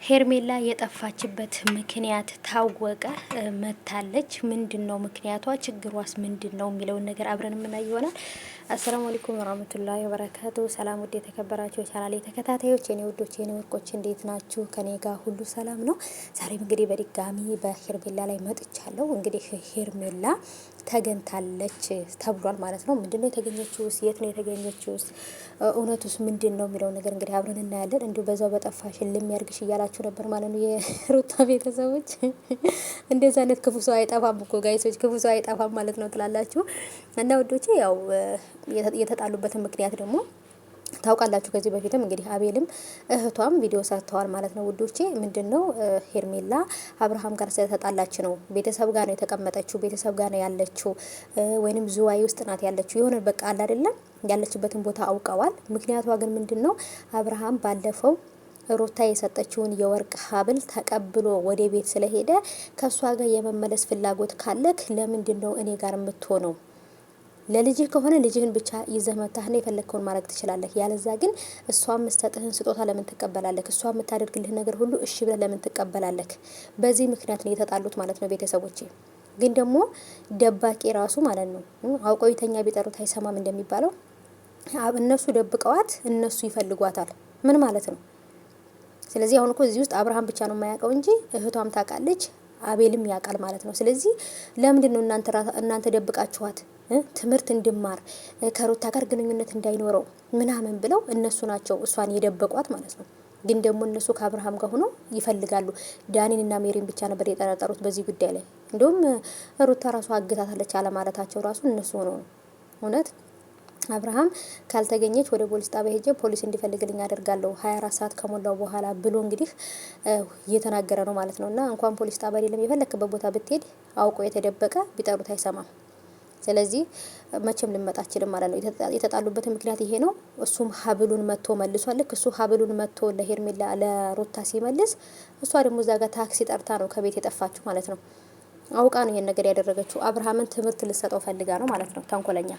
ሄርሜላ የጠፋችበት ምክንያት ታወቀ። መታለች። ምንድነው ምክንያቷ? ችግሯስ ምንድነው የሚለውን ነገር አብረን የምናይ ይሆናል። አሰላሙ አለይኩም ወራህመቱላሂ ወበረካቱ። ሰላም ውድ የተከበራችሁ ቻናሌ ተከታታዮች፣ የኔ ውዶች፣ የኔ ወርቆች እንዴት ናችሁ? ከኔ ጋር ሁሉ ሰላም ነው። ዛሬም እንግዲህ በድጋሚ በሄርሜላ ላይ መጥቻለሁ። እንግዲህ ሄርሜላ ተገኝታለች ተብሏል ማለት ነው። ምንድነው የተገኘችውስ? የት ነው የተገኘችውስ? እውነቱስ ምንድን ነው የሚለው ነገር እንግዲህ አብረን እናያለን። እንዲሁ በዛው በጠፋሽ ልሚያርግሽ እያላችሁ ነበር ማለት ነው የሩታ ቤተሰቦች። እንደዚህ አይነት ክፉ ሰው አይጠፋም እኮ ጋይሶች፣ ክፉ ሰው አይጠፋም ማለት ነው ትላላችሁ። እና ውዶቼ ያው የተጣሉበትን ምክንያት ደግሞ ታውቃላችሁ። ከዚህ በፊትም እንግዲህ አቤልም እህቷም ቪዲዮ ሰርተዋል ማለት ነው ውዶቼ። ምንድነው ሄርሜላ አብርሃም ጋር ስለተጣላች ነው። ቤተሰብ ጋር ነው የተቀመጠችው፣ ቤተሰብ ጋር ነው ያለችው፣ ወይንም ዝዋይ ውስጥ ናት ያለችው። የሆነ በቃ አለ አይደለም፣ ያለችበትን ቦታ አውቀዋል። ምክንያቷ ግን ምንድነው አብርሃም ባለፈው ሩታ የሰጠችውን የወርቅ ሀብል ተቀብሎ ወደ ቤት ስለሄደ ከሷ ጋር የመመለስ ፍላጎት ካለክ ለምንድነው እኔ ጋር የምትሆነው? ለልጅህ ከሆነ ልጅህን ብቻ ይዘህ መታህና የፈለግከውን ማድረግ ትችላለህ። ያለዛ ግን እሷ የምትሰጥህን ስጦታ ለምን ትቀበላለህ? እሷ የምታደርግልህ ነገር ሁሉ እሺ ብለህ ለምን ትቀበላለህ? በዚህ ምክንያት ነው የተጣሉት ማለት ነው ቤተሰቦቼ። ግን ደግሞ ደባቂ ራሱ ማለት ነው አውቀው የተኛ ቢጠሩት አይሰማም እንደሚባለው፣ እነሱ ደብቀዋት እነሱ ይፈልጓታል። ምን ማለት ነው? ስለዚህ አሁን እኮ እዚህ ውስጥ አብርሃም ብቻ ነው የማያውቀው እንጂ እህቷም ታውቃለች፣ አቤልም ያውቃል ማለት ነው። ስለዚህ ለምንድን ነው እናንተ ደብቃችኋት? ትምህርት እንድማር ከሩታ ጋር ግንኙነት እንዳይኖረው ምናምን ብለው እነሱ ናቸው እሷን የደበቋት ማለት ነው። ግን ደግሞ እነሱ ከአብርሃም ጋር ሆኖ ይፈልጋሉ። ዳኒንና ሜሪን ብቻ ነበር የጠረጠሩት በዚህ ጉዳይ ላይ። እንዲሁም ሩታ ራሱ አግታታለች አለማለታቸው ራሱ እነሱ ሆኖ ነው። እውነት አብርሃም ካልተገኘች ወደ ፖሊስ ጣቢያ ሄጄ ፖሊስ እንዲፈልግልኝ አደርጋለሁ 24 ሰዓት ከሞላው በኋላ ብሎ እንግዲህ እየተናገረ ነው ማለት ነው። እና እንኳን ፖሊስ ጣቢያ አይደለም የፈለክበት ቦታ ብትሄድ አውቆ የተደበቀ ቢጠሩት አይሰማም። ስለዚህ መቼም ልመጣ አችልም ማለት ነው። የተጣሉበትን ምክንያት ይሄ ነው። እሱም ሀብሉን መጥቶ መልሷል። ልክ እሱ ሀብሉን መጥቶ ለሄርሜላ ለሩታ ሲመልስ እሷ ደግሞ እዛ ጋር ታክሲ ጠርታ ነው ከቤት የጠፋችሁ ማለት ነው። አውቃ ነው ይሄን ነገር ያደረገችው። አብርሃምን ትምህርት ልሰጠው ፈልጋ ነው ማለት ነው። ተንኮለኛ